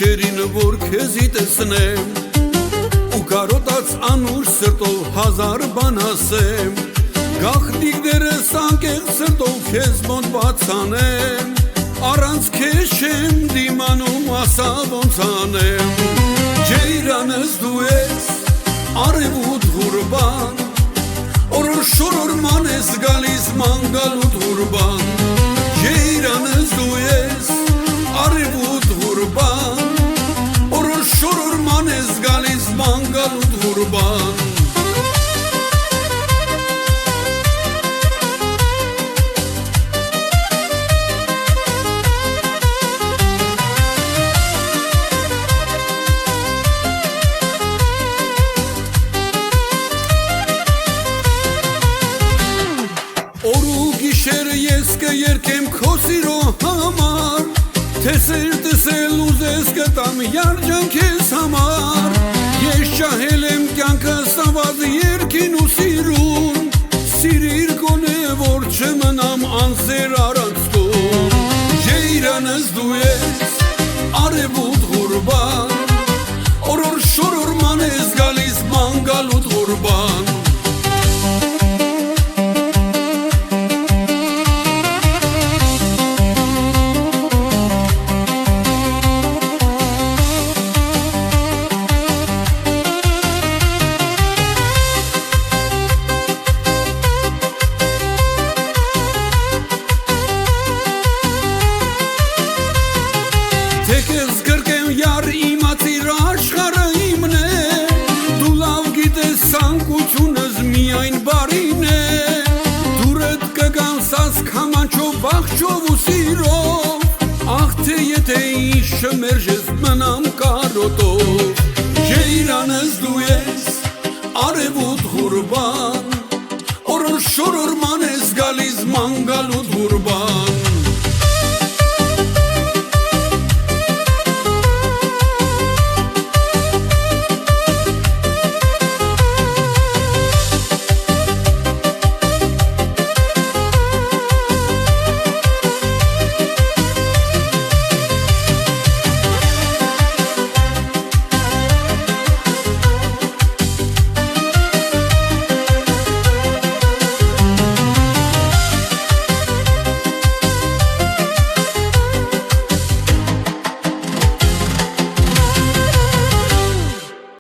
գիշերին որ քեզի տեսնեմ ու կարոտած անուշ սրտով հազար բան ասեմ գախտիկներս անկեղծ սրտով քեզ մոտ բացանեմ առանց քեզ չեմ դիմանում ասա ոնց անեմ ջեյրանս դու ես արևուտ ղուրբան օրոր շորոր ման ես գալիս մանգալուտ ղուրբան ջեյրանս դու ես արևուտ ղուրբան օրոր շորոր ման ես գալիս մանգալուտ ղուրբան Ես կերկեմ քո սիրո համար Տեսել ուզես կտամ երջանք ես համար Ես ճահել եմ կյանքս տված երկին ու սիրուն Սիրիր գոնե որ չմնամ անսեր առանց դու Ջեյրանս դու ես արևուտ ղուրբան Օրոր շորոր ման ես գալիս մանգալուտ ղուրբան Թեկես գրկեմ յար իմացիր աշխարհը իմն է Դու լավ գիտես սանկությունս միայն բարին է Դուրդ կգամ սաս քամանչով բախչով ու սիրով Ախ թե եթե ինչ շմերժես մնամ կարոտով Ջեյրանս դու ես արևուտ